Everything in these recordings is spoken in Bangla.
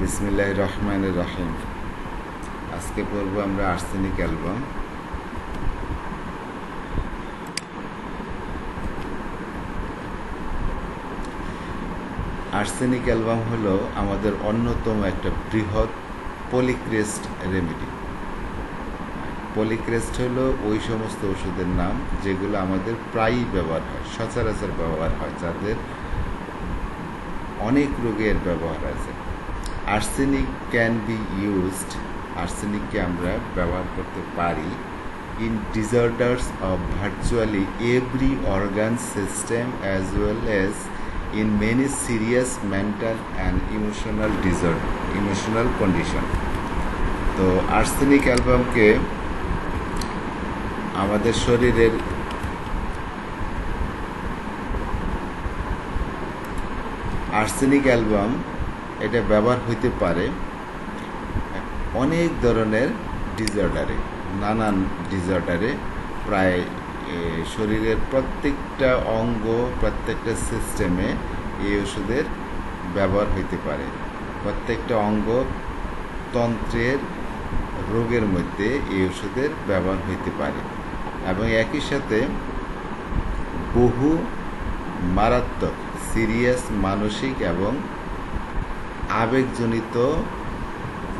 বিসমিল্লাহির রহমানির রহিম। আজকে পড়ব আমরা আর্সেনিক অ্যালবাম। আর্সেনিক অ্যালবাম হলো আমাদের অন্যতম একটা বৃহৎ পলিক্রেস্ট রেমেডি। পলিক্রেস্ট হলো ওই সমস্ত ওষুধের নাম যেগুলো আমাদের প্রায়ই ব্যবহার হয়, সচরাচর ব্যবহার হয়, যাদের অনেক রোগের ব্যবহার আছে। আর্সেনিক ক্যান বি ইউজড, আর্সেনিককে আমরা ব্যবহার করতে পারি in disorders of virtually every organ system as well as in many serious mental and emotional condition. তো আর্সেনিক অ্যালবামকে আমাদের শরীরের আর্সেনিক অ্যালবাম এটা ব্যবহার হইতে পারে অনেক ধরনের ডিসঅর্ডারে, নানান ডিসঅর্ডারে। প্রায় শরীরের প্রত্যেকটা অঙ্গ, প্রত্যেকটা সিস্টেমে এই ওষুধের ব্যবহার হইতে পারে। প্রত্যেকটা অঙ্গ তন্ত্রের রোগের মধ্যে এই ওষুধের ব্যবহার হইতে পারে এবং একই সাথে বহু মারাত্মক সিরিয়াস মানসিক এবং আবেগজনিত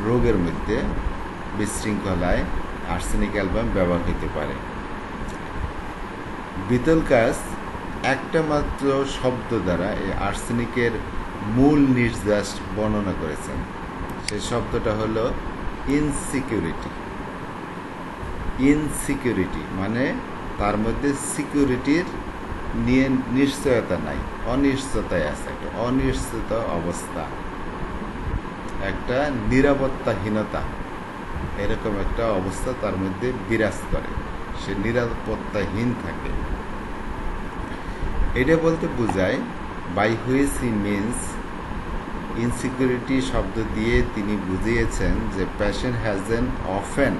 রোগের মধ্যে বিশৃঙ্খলায় আর্সেনিক অ্যালবাম ব্যবহার হইতে পারে। বিতলকাস একটা মাত্র শব্দ দ্বারা এই আর্সেনিকের মূল নির্যাস বর্ণনা করেছেন। সেই শব্দটা হলো ইনসিকিউরিটি। ইনসিকিউরিটি মানে তার মধ্যে সিকিউরিটির নিয়ে নিশ্চয়তা নাই, অনিশ্চয়তায় আছে, একটা অনিশ্চিত অবস্থা, একটা নিরাপত্তাহীনতা, এরকম একটা অবস্থা তার মধ্যে বিরাজ করে, সে নিরাপত্তাহীন থাকে। এটা বলতে বোঝায় by which he means insecurity শব্দ দিয়ে তিনি বুঝিয়েছেন যে patient has an often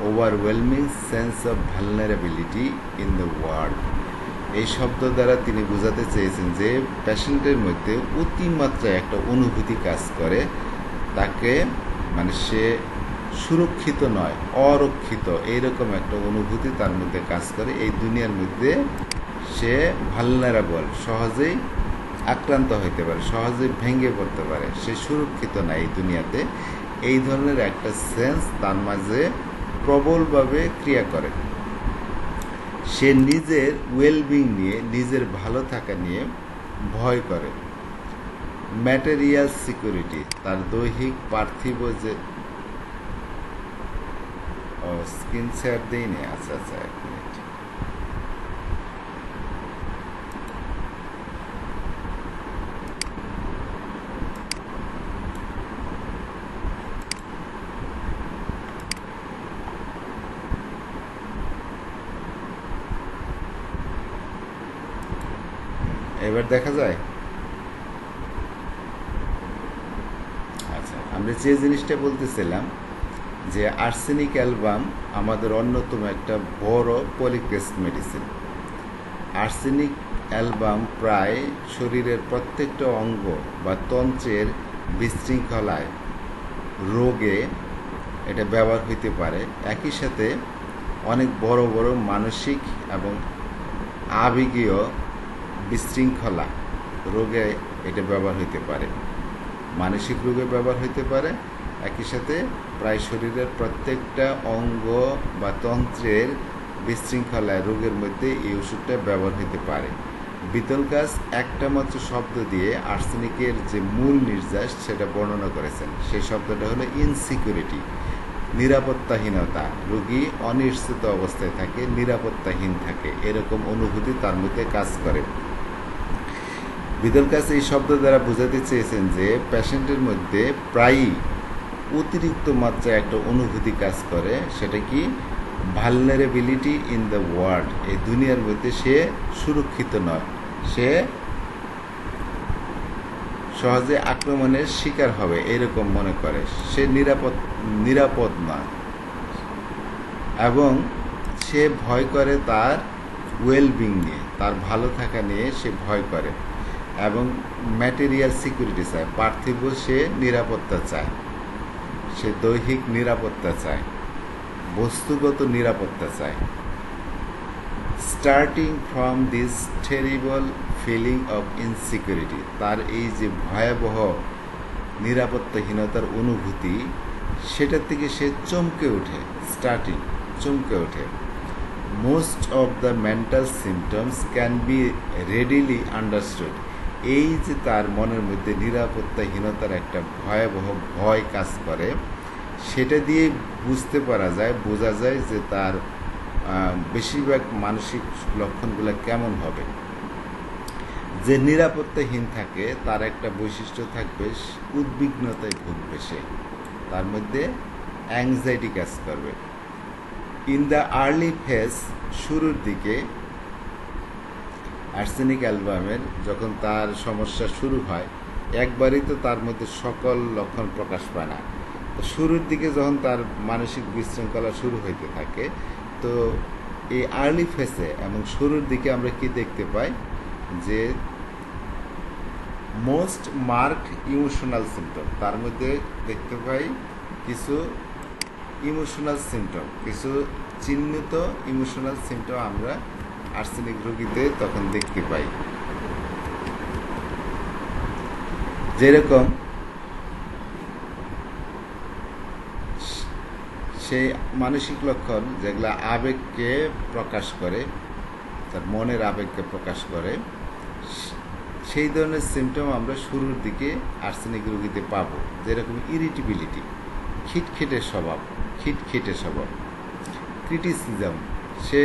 overwhelming sense of vulnerability in the world. এই শব্দ দ্বারা তিনি বোঝাতে চেয়েছেন যে পেশেন্টের মধ্যে অতিমাত্রায় একটা অনুভূতি কাজ করে, তাকে মানে সে সুরক্ষিত নয়, অরক্ষিত, এইরকম একটা অনুভূতি তার মধ্যে কাজ করে। এই দুনিয়ার মধ্যে সে ভালনারেবল, সহজেই আক্রান্ত হইতে পারে, সহজেই ভেঙে পড়তে পারে, সে সুরক্ষিত না এই দুনিয়াতে। এই ধরনের একটা সেন্স তার মাঝে প্রবলভাবে ক্রিয়া করে। সে নিজের ওয়েলবিং নিয়ে, নিজের ভালো থাকা নিয়ে ভয় করে। ম্যাটেরিয়াল সিকিউরিটি, তার দৈহিক পার্থিব যে স্ক্রিন শেয়ার দেয়নি, আচ্ছা আচ্ছা এক মিনিট। এবার দেখা যায়। আচ্ছা, আমরা যে জিনিসটা বলতেছিলাম যে আর্সেনিক অ্যালবাম আমাদের অন্যতম একটা বড় পলিক্রেস্ট মেডিসিন। আর্সেনিক অ্যালবাম প্রায় শরীরের প্রত্যেকটা অঙ্গ বা তন্ত্রের বিশৃঙ্খলায়, রোগে এটা ব্যবহার হইতে পারে। একই সাথে অনেক বড় বড় মানসিক এবং আবেগীয় বিশৃঙ্খলা রোগে এটা ব্যবহার হইতে পারে, মানসিক রোগে ব্যবহার হইতে পারে। একই সাথে প্রায় শরীরের প্রত্যেকটা অঙ্গ বা তন্ত্রের বিশৃঙ্খলায় রোগের মধ্যে এই ওষুধটা ব্যবহার হইতে পারে। বিতলকাস একটা মাত্র শব্দ দিয়ে আর্সেনিকের যে মূল নির্যাস সেটা বর্ণনা করেছেন। সেই শব্দটা হলো ইনসিকিউরিটি, নিরাপত্তাহীনতা। রোগী অনিশ্চিত অবস্থায় থাকে, নিরাপত্তাহীন থাকে, এরকম অনুভূতি তার মধ্যে কাজ করে। বিতলকাস এই শব্দ দ্বারা বোঝাতে চেয়েছেন যে পেশেন্টের মধ্যে প্রায়ই অতিরিক্ত মাত্রায় একটা অনুভূতি কাজ করে। সেটা কি? Vulnerability in the world. এই দুনিয়ার মধ্যে সে সুরক্ষিত নয়, সে সহজে আক্রমণের শিকার হবে এরকম মনে করে, সে নিরাপদ নয় এবং সে ভয় করে তার ওয়েলবিং নিয়ে, তার ভালো থাকা নিয়ে সে ভয় করে। এবং ম্যাটেরিয়াল সিকিউরিটি চায়, পার্থিব সে নিরাপত্তা চায়, সে দৈহিক নিরাপত্তা চায়, বস্তুগত নিরাপত্তা চায়। Starting from this terrible feeling of insecurity, তার এই যে ভয়াবহ নিরাপত্তাহীনতার অনুভূতি, সেটার থেকে সে চমকে ওঠে, চমকে ওঠে। Most of the mental symptoms can be readily understood, এই যে তার মনের মধ্যে নিরাপত্তাহীনতার একটা ভয়াবহ ভয় কাজ করে, সেটা দিয়ে বুঝতে পারা যায়, বোঝা যায় যে তার বেশিরভাগ মানসিক লক্ষণগুলো কেমন হবে। যে নিরাপত্তাহীন থাকে তার একটা বৈশিষ্ট্য থাকবে, উদ্বিগ্নতায় ভুগবে সে, তার মধ্যে অ্যাংজাইটি কাজ করবে। ইন দ্য আর্লি ফেজ, শুরুর দিকে আর্সেনিক অ্যালবামের যখন তার সমস্যা শুরু হয়, একবারই তো তার মধ্যে সকল লক্ষণ প্রকাশ পায় না। শুরুর দিকে যখন তার মানসিক বিশৃঙ্খলা শুরু হইতে থাকে, তো এই আর্লি ফেজে এবং শুরুর দিকে আমরা কি দেখতে পাই, যে মোস্ট মার্কড ইমোশনাল সিমটম, তার মধ্যে দেখতে পাই কিছু ইমোশনাল সিমটম, কিছু চিহ্নিত ইমোশনাল সিমটম আমরা আর্সেনিক রোগীতে তখন দেখতে পাই। যেরকম সেই মানসিক লক্ষণ যেগুলা আবেগকে প্রকাশ করে, তার মনের আবেগকে প্রকাশ করে, সেই ধরনের সিমটম আমরা শুরুর দিকে আর্সেনিক রোগীতে পাবো। যেরকম ইরিটেবিলিটি, খিটখিটে স্বভাব, ক্রিটিসিজম, সে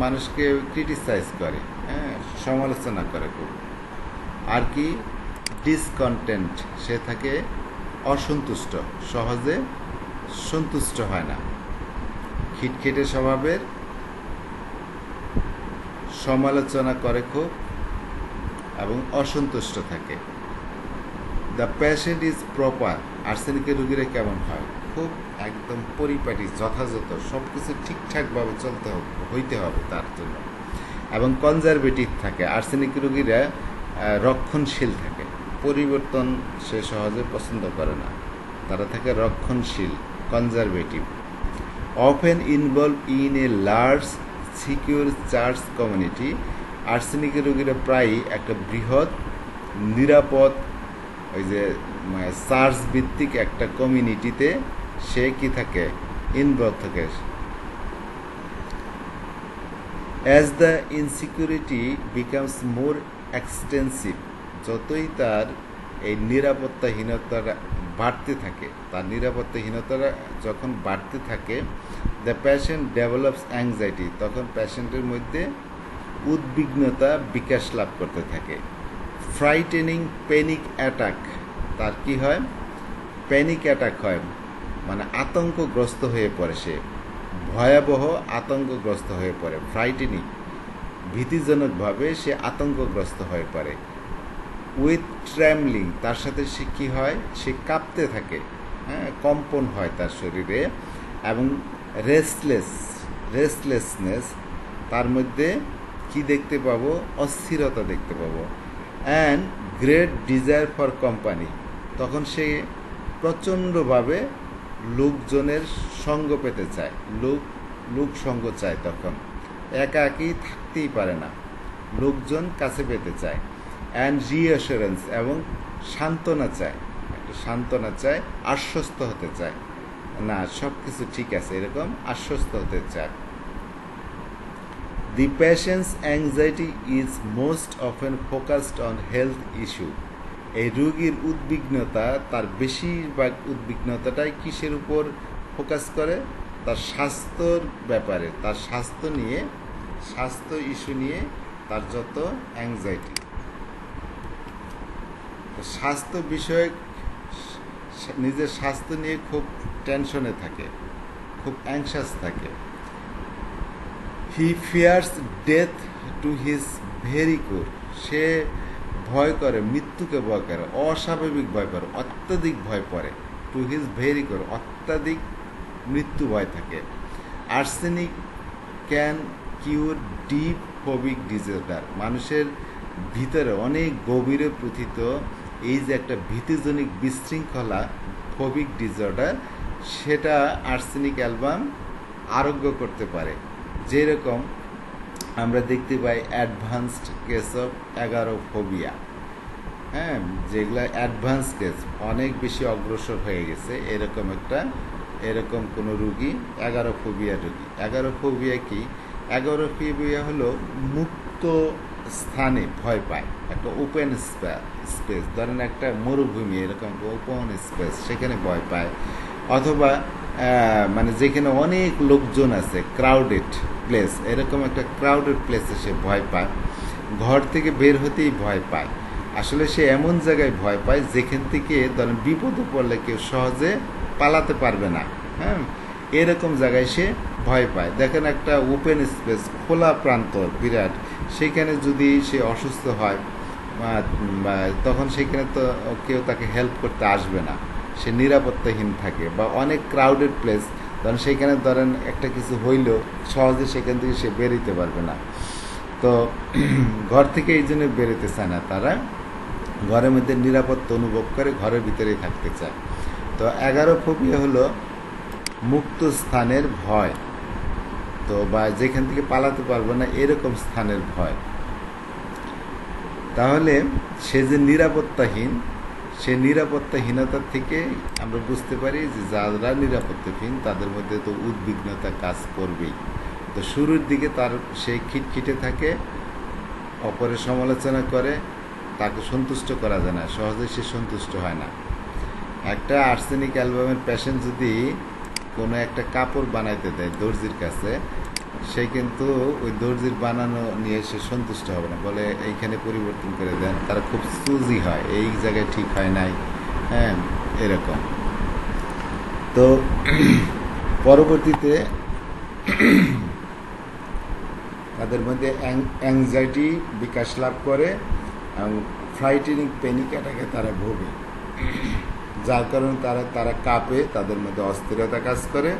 মানুষকে ক্রিটিসাইজ করে, হ্যাঁ, সমালোচনা করে খুব। আর কি, ডিসকন্টেন্ট, সে থাকে অসন্তুষ্ট, সহজে সন্তুষ্ট হয় না, খিটখিটে স্বভাবের, সমালোচনা করে খুব এবং অসন্তুষ্ট থাকে। দ্য পেশেন্ট ইজ প্রপার, আর্সেনিকের রোগীরা কেমন হয়, খুব একদম পরিপাটি, যথাযথ, সব কিছু ঠিকঠাকভাবে হইতে হবে তার জন্য। এবং কনজারভেটিভ থাকে, আর্সেনিক রোগীরা রক্ষণশীল থাকে, পরিবর্তন সে সহজে পছন্দ করে না, তারা থাকে রক্ষণশীল, conservative. Often involve in a large secure church community, আর্সেনিকের রোগীরা প্রায়ই একটা বৃহৎ নিরাপদ ওই যে চার্চ ভিত্তিক একটা কমিউনিটিতে সে কি থাকে, ইনভলভ থাকে। As the insecurity becomes more extensive, যতই তার এই নিরাপত্তাহীনতাটা বাড়তে থাকে, তার নিরাপত্তাহীনতাটা যখন বাড়তে থাকে, দ্য পেশেন্ট ডেভেলপস অ্যাংজাইটি, তখন পেশেন্টের মধ্যে উদ্বিগ্নতা বিকাশ লাভ করতে থাকে। ফ্রাইটেনিং প্যানিক অ্যাটাক, তার কি হয়, প্যানিক অ্যাটাক হয়, মানে আতঙ্কগ্রস্ত হয়ে পড়ে, সে ভয়াবহ আতঙ্কগ্রস্ত হয়ে পড়ে, ফ্রাইটেনিং, ভীতিজনকভাবে সে আতঙ্কগ্রস্ত হয়ে পড়ে। উইথ ট্র্যামলিং, তার সাথে সে কী হয়, সে কাঁপতে থাকে, হ্যাঁ, কম্পন হয় তার শরীরে। এবং রেস্টলেসনেস, তার মধ্যে কি দেখতে পাবো, অস্থিরতা দেখতে পাবো। And great desire for company, তখন সে প্রচণ্ডভাবে লোকজনের সঙ্গ পেতে চায়, লোক সঙ্গ চায়, তখন একাকী থাকতেই পারে না, লোকজন কাছে পেতে চায়। অ্যান্ড রিঅ্যাসুরেন্স, এবং সান্ত্বনা চায়, একটা সান্ত্বনা চায়, আশ্বস্ত হতে চায়, না সব কিছু ঠিক আছে, এরকম আশ্বস্ত হতে চায়। The patient's anxiety is most often focused on health issue. এই রোগীর উদ্বিগ্নতা, তার বেশিরভাগ উদ্বিগ্নতাটাই কিসের উপর ফোকাস করে, তার স্বাস্থ্যর ব্যাপারে, তার স্বাস্থ্য ইস্যু নিয়ে তার যত অ্যাংজাইটি, স্বাস্থ্য বিষয়ক, নিজের স্বাস্থ্য নিয়ে খুব টেনশনে থাকে, খুব অ্যাংশাস থাকে। He fears death to his very core, সে ভয় করে, মৃত্যুকে ভয় করে, অস্বাভাবিক ভয় করে, অত্যাধিক ভয় পড়ে, টু হিজ ভেরি কোর, অত্যাধিক মৃত্যু ভয় থাকে। Arsenic can cure deep phobic disorder, মানুষের ভিতরে অনেক গভীরে প্রথিত এই যে একটা ভীতিজনিক বিশৃঙ্খলা ফোবিক ডিসঅর্ডার, সেটা আর্সেনিক অ্যালবাম আরোগ্য করতে পারে। যেরকম আমরা দেখতে পাই অ্যাডভান্সড কেস অফ অ্যাগারোফোবিয়া, হ্যাঁ, যেগুলো অ্যাডভান্স কেস, অনেক বেশি অগ্রসর হয়ে গেছে, এরকম কোনো রুগী অ্যাগারোফোবিয়া রুগী। অ্যাগারোফোবিয়া কি? অ্যাগারোফোবিয়া হলো মুক্ত স্থানে ভয় পায়, একটা ওপেন স্পেস, ধরেন একটা মরুভূমি, এরকম ওপেন স্পেস, সেখানে ভয় পায়, অথবা মানে যেখানে অনেক লোকজন আছে, ক্রাউডেড প্লেস, এরকম একটা ক্রাউডেড প্লেসে সে ভয় পায়, ঘর থেকে বের হতেই ভয় পায়। আসলে সে এমন জায়গায় ভয় পায় যেখান থেকে ধরেন বিপদে পড়লে কেউ সহজে পালাতে পারবে না, হ্যাঁ, এরকম জায়গায় সে ভয় পায়। দেখেন একটা ওপেন স্পেস, খোলা প্রান্তর বিরাট, সেখানে যদি সে অসুস্থ হয় তখন সেখানে তো কেউ তাকে হেল্প করতে আসবে না, সে নিরাপত্তাহীন থাকে। বা অনেক ক্রাউডেড প্লেস, ধরেন সেখানে ধরেন একটা কিছু হইলেও সহজে সেখান থেকে সে বেরোতে পারবে না, তো ঘর থেকে এই জন্য বেরোতে চায় না, তারা ঘরের মধ্যে নিরাপত্তা অনুভব করে ঘরের ভিতরেই থাকতে চায়। তো অ্যাগারোফোবিয়া হলো মুক্ত স্থানের ভয়, তো বা যেখান থেকে পালাতে পারবে না এরকম স্থানের ভয়। তাহলে সে যে নিরাপত্তাহীন, সে নিরাপত্তাহীনতার থেকে আমরা বুঝতে পারি যে যারা নিরাপত্তাহীন তাদের মধ্যে তো উদ্বিগ্নতা কাজ করবেই। তো শুরুর দিকে সে খিটখিটে থাকে, অপরের সমালোচনা করে, তাকে সন্তুষ্ট করা যায় না, সহজে সে সন্তুষ্ট হয় না। একটা আর্সেনিক অ্যালবামের পেশেন্ট যদি কোনো একটা কাপড় বানাইতে দেয় দর্জির কাছে, সে কিন্তু ওই দর্জির বানানো নিয়ে সে সন্তুষ্ট হবে না, বলে এইখানে পরিবর্তন করে দেন, তারা খুব চুজি হয়, এই জায়গায় ঠিক হয় নাই, হ্যাঁ, এরকম। তো পরবর্তীতে তাদের মধ্যে অ্যাংজাইটি বিকাশ লাভ করে এবং ফ্রাইটেনিং প্যানিক অ্যাটাকে তারা ভোগে, যার কারণে তারা কাঁপে, তাদের মধ্যে অস্থিরতা কাজ করে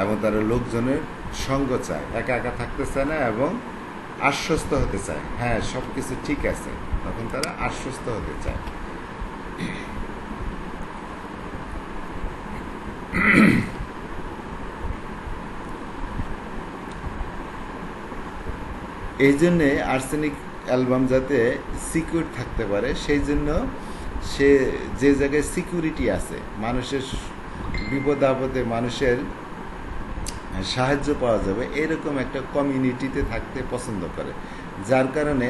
এবং তারা লোকজনের সঙ্গ চায়, একা একা থাকতে চায় না এবং আশ্বস্ত হতে চায়, হ্যাঁ সব কিছু ঠিক আছে, তখন তারা আশ্বস্ত হতে চায়। এই জন্যে আর্সেনিক অ্যালবাম যাতে সিকিউর থাকতে পারে, সেই জন্য সে যে জায়গায় সিকিউরিটি আছে, মানুষের বিপদ আপদে মানুষের সাহায্য পাওয়া যাবে, এরকম একটা কমিউনিটিতে থাকতে পছন্দ করে। যার কারণে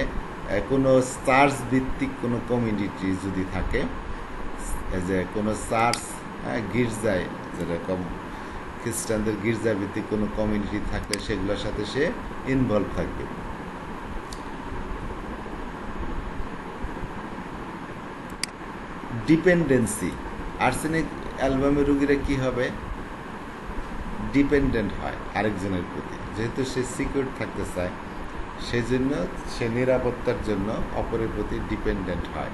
কোনো চার্চ ভিত্তিক কোনো কমিউনিটি যদি থাকে, যে কোনো চার্চ, গির্জায়, যেরকম খ্রিস্টানদের গির্জা ভিত্তিক কোনো কমিউনিটি থাকলে সেগুলোর সাথে সে ইনভলভ থাকবে। ডিপেন্ডেন্সি, আর্সেনিক অ্যালবামের রোগীরা কি হবে? ডিপেন্ডেন্ট হয় আরেকজনের প্রতি, যেহেতু সে সিকিউর থাকতে চায়, সেই জন্য সে নিরাপত্তার জন্য অপরের প্রতি ডিপেন্ডেন্ট হয়।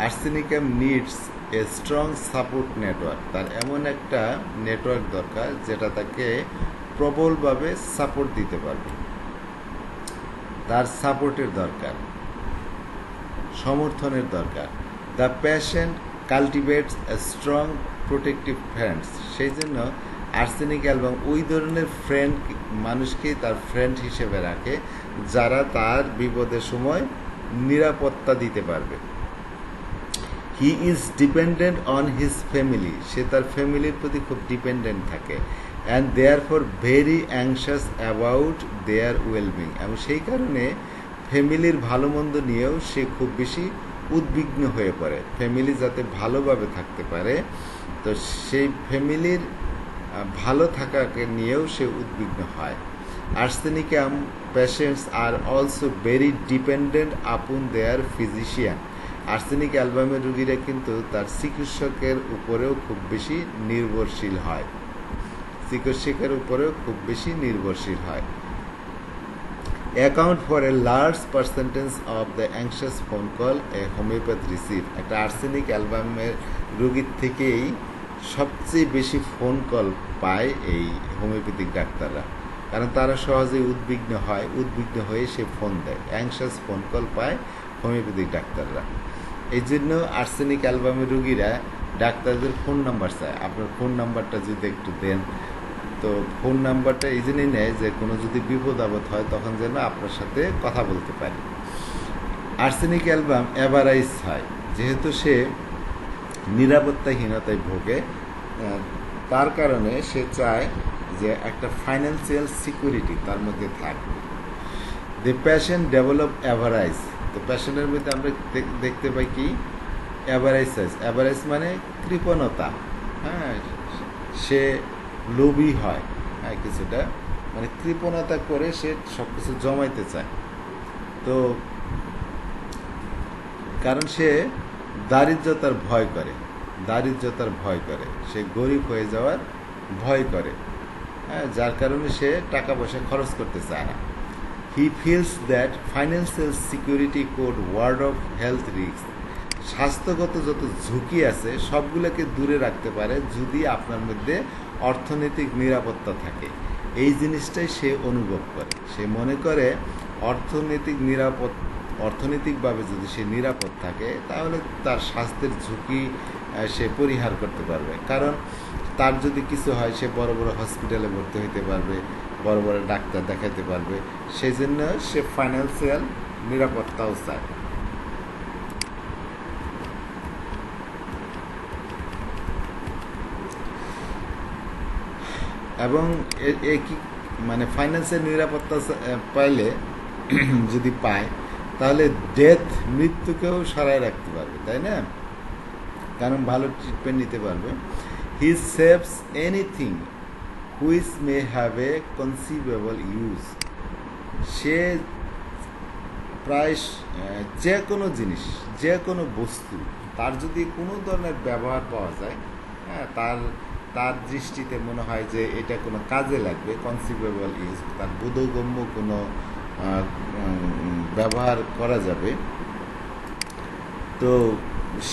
Arsenicum needs a strong support network, তার এমন একটা নেটওয়ার্ক দরকার যেটা তাকে প্রবলভাবে সাপোর্ট দিতে পারবে, তার সাপোর্টের দরকার, সমর্থনের দরকার। The patient cultivates a strong protective friends, সেই জন্য আর্সেনিক অ্যালবাম ওই ধরনের মানুষকেই তার ফ্রেন্ড হিসেবে রাখে যারা তার বিপদের সময় নিরাপত্তা দিতে পারবে। He is dependent on his family, সে তার ফ্যামিলির প্রতি খুব ডিপেন্ডেন্ট থাকে, and therefore very anxious about their wellbeing, এবং সেই কারণে ফ্যামিলির ভালো মন্দ নিয়েও সে খুব বেশি উদ্বিগ্ন হয়ে পড়ে, ফ্যামিলি যাতে ভালোভাবে থাকতে পারে, তো সেই ফ্যামিলির ভালো থাকাকে নিয়েও সে উদ্বিগ্ন হয়। Arsenicum patients are also very dependent upon their physician, arsenic অ্যালবামের রোগীরা কিন্তু তার চিকিৎসকের উপরেও খুব বেশি নির্ভরশীল হয়, চিকিৎসকের উপরেও খুব বেশি নির্ভরশীল হয়। Account for a large percentage of the anxious phone call A homeopath receive, একটা আর্সেনিক অ্যালবামের রোগীর থেকেই সবচেয়ে বেশি ফোন কল পায় এই হোমিওপ্যাথিক ডাক্তাররা। কারণ তারা সহজেই উদ্বিগ্ন হয়ে সে ফোন দেয়, অ্যাংশাস ফোন কল পায় হোমিওপ্যাথিক ডাক্তাররা। এই জন্য আর্সেনিক অ্যালবামের রুগীরা ডাক্তারদের ফোন নাম্বার চায়, আপনার ফোন নাম্বারটা যদি একটু দেন। তো ফোন নাম্বারটা এই জন্যই নেয় যে কোনো যদি বিপদ আপদ হয় তখন যেন আপনার সাথে কথা বলতে পারে। আর্সেনিক অ্যালবাম অ্যাভারাইজ হয়, যেহেতু সে নিরাপত্তাহীনতায় ভোগে, তার কারণে সে চায় যে একটা ফাইন্যান্সিয়াল সিকিউরিটি তার মধ্যে থাকবে। দ্য প্যাশন ডেভেলপ অ্যাভারাইজ, তো প্যাশনের মধ্যে আমরা দেখতে পাই কি অ্যাভারাইজ মানে কৃপণতা। হ্যাঁ, সে লোভী হয়, হ্যাঁ কিছুটা মানে কৃপণতা করে সে সব কিছু জমাইতে চায়। তো কারণ সে দারিদ্রতার ভয় করে, সে গরিব হয়ে যাওয়ার ভয় করে, হ্যাঁ, যার কারণে সে টাকা পয়সা খরচ করতে চায় না। He feels that financial security code word of health risk, স্বাস্থ্যগত যত ঝুঁকি আছে সবগুলোকে দূরে রাখতে পারে যদি আপনার মধ্যে অর্থনৈতিক নিরাপত্তা থাকে। এই জিনিসটাই সে অনুভব করে, সে মনে করে অর্থনৈতিকভাবে যদি সে নিরাপদ থাকে তাহলে তার স্বাস্থ্যের ঝুঁকি সে পরিহার করতে পারবে। কারণ তার যদি কিছু হয় সে বড় বড় হসপিটালে ভর্তি হইতে পারবে, বড় বড় ডাক্তার দেখাতে পারবে, সেই জন্য সে ফাইন্যান্সিয়াল নিরাপত্তাও চায়। এবং কি মানে ফাইন্যান্সিয়াল নিরাপত্তা পাইলে যদি পায় তাহলে মৃত্যুকেও সরায় রাখতে পারবে, তাই না? কারণ ভালো ট্রিটমেন্ট নিতে পারবে। He saves anything which may have a conceivable use, সে প্রায় যে কোনো জিনিস, যে কোনো বস্তু তার যদি কোনো ধরনের ব্যবহার পাওয়া যায়, হ্যাঁ, তার দৃষ্টিতে মনে হয় যে এটা কোনো কাজে লাগবে, কনসিভেবল ইউজ, তার বোধগম্য কোনো ব্যবহার করা যাবে, তো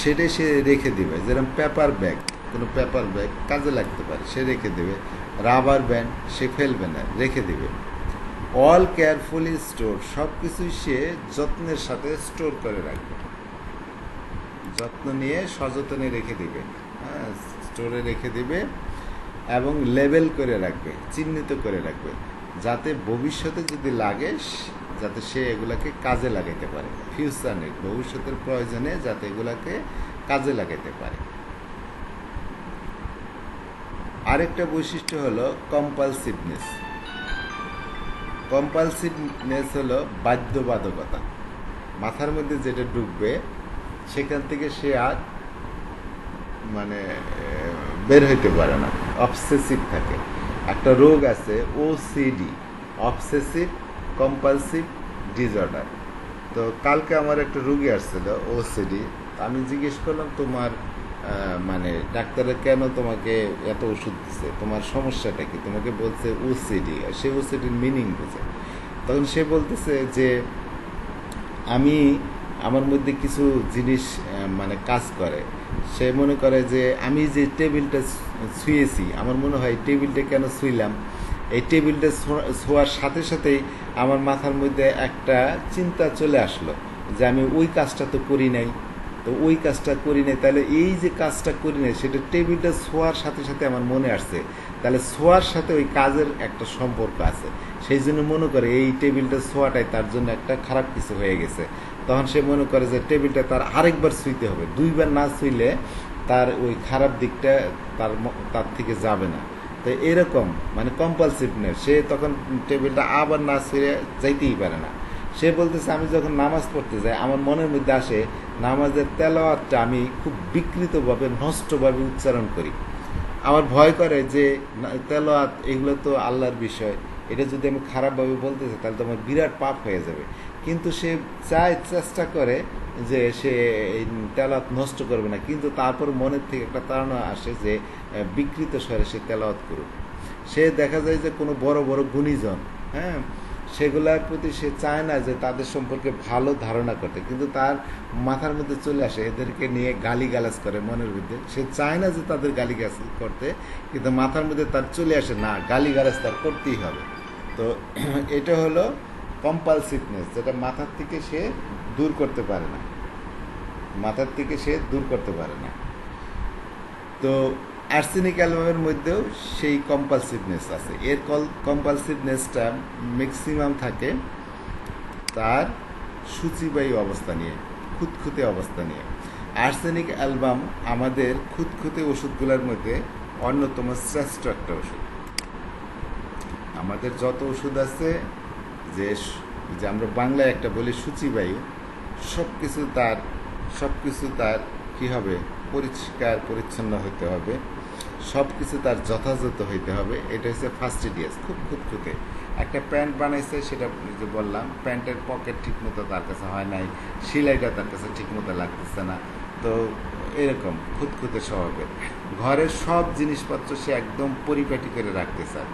সেটাই সে রেখে দেবে। যেরকম কোনো পেপার ব্যাগ কাজে লাগতে পারে, সে রেখে দেবে। রাবার ব্যান্ড সে ফেলবে না, রেখে দেবে। অল কেয়ারফুলি স্টোর, সব কিছুই সে যত্নের সাথে স্টোর করে রাখবে, যত্ন নিয়ে সযত্নে রেখে দেবে, হ্যাঁ, স্টোরে রেখে দেবে। এবং লেবেল করে রাখবে, চিহ্নিত করে রাখবে, যাতে ভবিষ্যতে যদি লাগে যাতে সে এগুলাকে কাজে লাগাইতে পারে, ফিউচারে ভবিষ্যতের প্রয়োজনে যাতে এগুলাকে কাজে লাগাইতে পারে। আরেকটা বৈশিষ্ট্য হলো কম্পালসিভনেস হলো বাধ্যবাধকতা। মাথার মধ্যে যেটা ঢুকবে সেখান থেকে সে আর মানে বের হইতে পারে না, অবসেসিভ থাকে। একটা রোগ আছে ওসিডি, অবসেসিভ কম্পালসিভ ডিসঅর্ডার। তো কালকে আমার একটা রোগী আসছিল ওসিডি, আমি জিজ্ঞেস করলাম তোমার মানে ডাক্তারে কেন তোমাকে এত ওষুধ দিচ্ছে, তোমার সমস্যাটা কি? তোমাকে বলছে ওসিডি, সে ওসিডির মিনিং বুঝে। তখন সে বলতেছে যে আমার মধ্যে কিছু জিনিস মানে কাজ করে। সে মনে করে যে আমি যে টেবিলটা ছুঁয়েছি, আমার মনে হয় টেবিলটা কেন ছুঁইলাম, এই টেবিলটা ছোঁয়ার সাথে সাথেই আমার মাথার মধ্যে একটা চিন্তা চলে আসলো যে আমি ওই কাজটা তো করি নাই, তো ওই কাজটা করি নাই, তাহলে এই যে কাজটা করি নাই সেটা টেবিলটা ছোঁয়ার সাথে সাথে আমার মনে আসছে, তাহলে ছোঁয়ার সাথে ওই কাজের একটা সম্পর্ক আছে, সেই জন্য মনে করে এই টেবিলটা ছোঁয়াটাই তার জন্য একটা খারাপ কিছু হয়ে গেছে। তখন সে মনে করে যে টেবিলটা তার আরেকবার ছুঁইতে হবে, দুইবার না ছুঁইলে তার ওই খারাপ দিকটা তার থেকে যাবে না। তো এরকম মানে কম্পালসিভনেস, সে তখন টেবিলটা আবার না ছুঁয়ে যাইতেই পারে না। সে বলতেছে আমি যখন নামাজ পড়তে যাই আমার মনের মধ্যে আসে নামাজের তেলাওয়াতটা আমি খুব বিকৃতভাবে নষ্টভাবে উচ্চারণ করি, আমার ভয় করে যে তেলাওয়াত এগুলো তো আল্লাহর বিষয়, এটা যদি আমি খারাপভাবে বলতে চাই তাহলে তো আমার বিরাট পাপ হয়ে যাবে। কিন্তু সে চেষ্টা করে যে সে এই তেলাওয়াত নষ্ট করবে না, কিন্তু তারপর মনের থেকে একটা তাড়না আসে যে বিকৃত স্বরে সে তেলাওয়াত করুক। সে দেখা যায় যে কোনো বড় বড় গুণীজন, হ্যাঁ, সেগুলোর প্রতি সে চায় না যে তাদের সম্পর্কে ভালো ধারণা করতে, কিন্তু তার মাথার মধ্যে চলে আসে এদেরকে নিয়ে গালিগালাজ করে মনের মধ্যে। সে চায় না যে তাদের গালিগালাজ করতে, কিন্তু মাথার মধ্যে তার চলে আসে না গালিগালাজ তার করতেই হবে। তো এটা হলো কম্পালসিভনেস, যেটা মাথার থেকে সে দূর করতে পারে না, মাথার থেকে সে দূর করতে পারে না। তো আর্সেনিক অ্যালবামের মধ্যেও সেই কম্পালসিভনেস আছে। এর কম্পালসিভনেসটা ম্যাক্সিমাম থাকে তার সূচিবাহী অবস্থা নিয়ে, খুঁতখুঁতে অবস্থা নিয়ে। আর্সেনিক অ্যালবাম আমাদের খুঁতখুঁতে ওষুধগুলোর মধ্যে অন্যতম শ্রেষ্ঠ একটা ওষুধ। আমাদের যত ওষুধ আছে, যে যে আমরা বাংলায় একটা বলি সূচিবায়ু, সব কিছু তার কী হবে, পরিষ্কার পরিচ্ছন্ন হতে হবে, সব কিছু তার যথাযথ হইতে হবে। এটা হচ্ছে ফাস্টিডিয়াস, খুব খুঁতখুঁতে। একটা প্যান্ট বানাইছে, সেটা যে বললাম, প্যান্টের পকেট ঠিকমতো তার কাছে হয় নাই, সেলাইটা তার কাছে ঠিকমতো লাগতেছে না, তো এরকম খুঁতখুঁতে স্বভাবের। ঘরের সব জিনিসপত্র সে একদম পরিপাটি করে রাখতে চায়।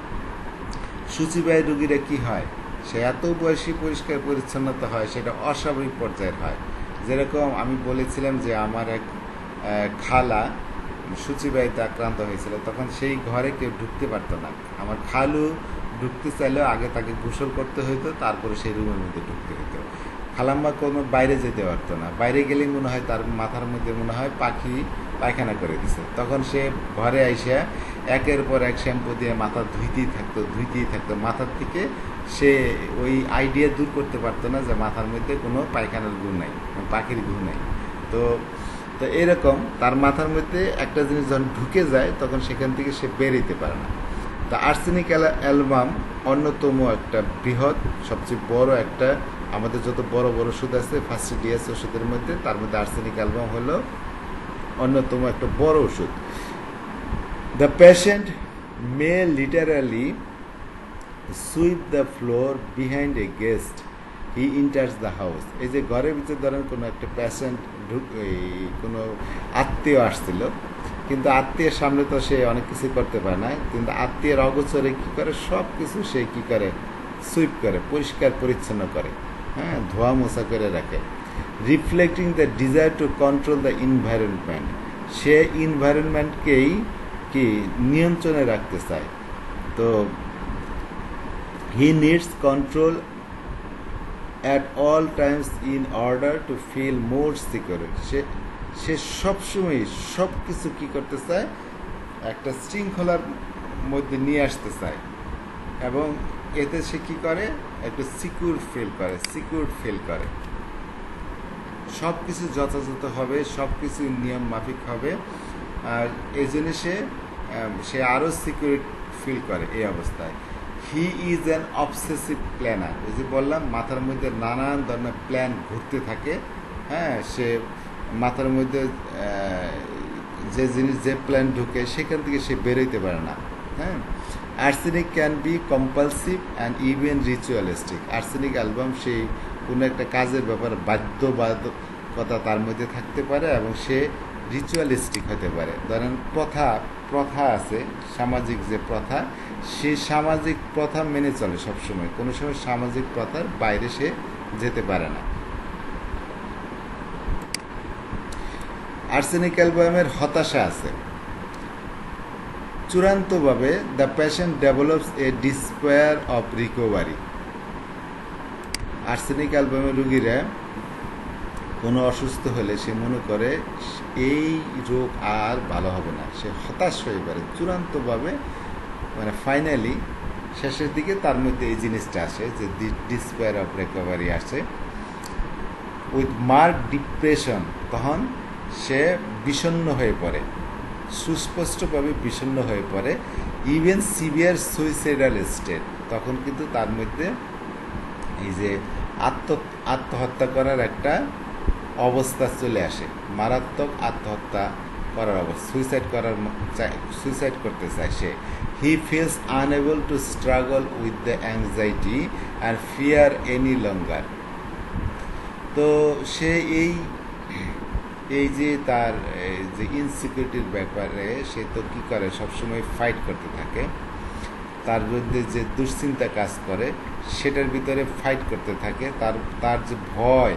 সূচিবাহী রুগীরা কি হয়, সে এত বয়সী পরিষ্কার পরিচ্ছন্নতা হয়, সেটা অস্বাভাবিক পর্যায়ের হয়। যেরকম আমি বলেছিলাম যে আমার এক খালা সূচিবাহিতে আক্রান্ত হয়েছিল, তখন সেই ঘরে কেউ ঢুকতে পারতো না। আমার খালু ঢুকতে চাইলেও আগে তাকে গোসল করতে হইতো, তারপরে সেই রুমের মধ্যে ঢুকতে হইতো। খালাম্মা কোনো বাইরে যেতে পারতো না, বাইরে গেলেই মনে হয় তার মাথার মধ্যে মনে হয় পাখি পায়খানা করে দিছে। তখন সে ঘরে আইসা একের পর এক শ্যাম্পু দিয়ে মাথা ধুইতেই থাকতো। মাথার থেকে সে ওই আইডিয়া দূর করতে পারতো না যে মাথার মধ্যে কোনো পায়খানার গু নাই, পাখির গু নাই। তো তো এরকম তার মাথার মধ্যে একটা জিনিস যখন ঢুকে যায়, তখন সেখান থেকে সে বেরোতে পারে না। তা আর্সেনিক অ্যালবাম অন্যতম একটা বৃহৎ, সবচেয়ে বড় একটা, আমাদের যত বড় বড় ওষুধ আছে ফাস্টিডিয়াস ওষুধের মধ্যে, তার মধ্যে আর্সেনিক অ্যালবাম হলো অন্যতম একটা বড় ওষুধ। The patient May literally sweep the floor behind a guest he ইন্টার্স the house. এই যে ঘরের ভিতরে ধরেন কোনো একটা পেশেন্ট কোনো আত্মীয় আসছিল, কিন্তু আত্মীয়ের সামনে তো সে অনেক কিছু করতে পারে না, কিন্তু আত্মীয়ের অগোচরে কী করে, সব কিছু সে কী করে, সুইপ করে, পরিষ্কার পরিচ্ছন্ন করে, হ্যাঁ, ধোয়া মোছা করে রাখে। Reflecting the desire to control the environment, সে এনভায়রনমেন্টকেই কি নিয়ন্ত্রণে রাখতে চায়। তো he needs control at all times in order to feel more secure. সে সবসময় সব কিছু কী করতে চায়, একটা শৃঙ্খলার মধ্যে নিয়ে আসতে চায়, এবং এতে সে কী করে, একটু সিকিউর ফিল করে। সব কিছু যথাযথ হবে, সব কিছু নিয়ম মাফিক হবে, আর এই জন্য সে আরও সিকিউর ফিল করে এই অবস্থায়। He is an obsessive planner. ওই যে বললাম, মাথার মধ্যে নানান ধরনের প্ল্যান ঘুরতে থাকে, হ্যাঁ, সে মাথার মধ্যে যে প্ল্যান ঢুকে, সেখান থেকে সে বেরোইতে পারে না, হ্যাঁ। Arsenic can be compulsive and even ritualistic. Arsenic album সেই কোনো একটা কাজের ব্যাপারে বাধ্যবাধকতা তার মধ্যে থাকতে পারে, এবং সে রিচুয়ালিস্টিক হতে পারে। ধরেন প্রথা আছে, সামাজিক যে প্রথা, সেই সামাজিক প্রথা মেনে চলে সবসময়, কোনো সময় সামাজিক প্রথার বাইরে সে যেতে পারে না। আর্সেনিক অ্যালবামের হতাশা আছে। চূড়ান্তভাবে the patient develops A despair of recovery. Arsenic অ্যালবামের রুগীরা কোনো অসুস্থ হলে সে মনে করে এই রোগ আর ভালো হবে না, সে হতাশ হয়ে পড়ে চূড়ান্তভাবে, মানে ফাইনালি শেষের দিকে তার মধ্যে এই জিনিসটা আসে যে ডিসপেয়ার অফ রিকভারি আসে, উইথ মার্ক ডিপ্রেশন। তখন সে বিষণ্ণ হয়ে পড়ে, সুস্পষ্টভাবে বিষণ্ণ হয়ে পড়ে। ইভেন সিভিয়ার সুইসাইডাল স্টেট, তখন কিন্তু তার মধ্যে এই যে আত্মহত্যা করার একটা অবস্থা চলে আসে, মারাত্মক আত্মহত্যা করার অবস্থা, সুইসাইড করতে চায় সে। He feels unable to struggle with the anxiety and fear any longer. তো সে এই যে তার যে ইনসিকিউরিটির ব্যাপারে সে তো কী করে, সবসময় ফাইট করতে থাকে, তার বিরুদ্ধে যে দুশ্চিন্তা কাজ করে সেটার ভিতরে ফাইট করতে থাকে, তার যে ভয়,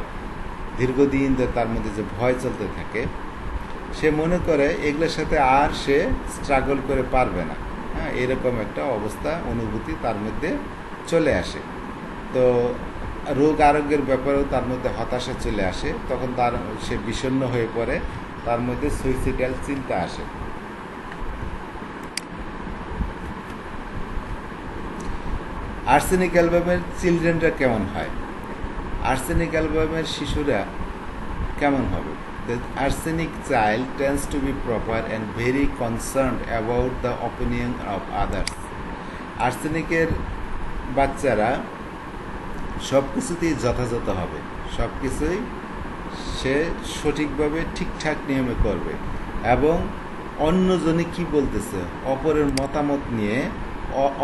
দীর্ঘদিন ধরে তার মধ্যে যে ভয় চলতে থাকে, সে মনে করে এগুলোর সাথে আর সে স্ট্রাগল করে পারবে না, হ্যাঁ, এরকম একটা অবস্থা, অনুভূতি তার মধ্যে চলে আসে। তো রোগ আরোগ্যের ব্যাপারেও তার মধ্যে হতাশা চলে আসে, তখন সে বিষণ্ণ হয়ে পড়ে, তার মধ্যে সুইসাইডাল চিন্তা আসে। আর্সেনিক অ্যালবামের চিলড্রেনরা কেমন হয়? আর্সেনিক অ্যালবামের শিশুরা কেমন হবে? The arsenic child tends to be proper and very concerned about the opinion of others. আর্সেনিকের বাচ্চারা সব কিছুতেই যথাযথ হবে, সব কিছুই সে সঠিকভাবে ঠিকঠাক নিয়মে করবে, এবং অন্যজনে কি বলতেছে অপরের মতামত নিয়ে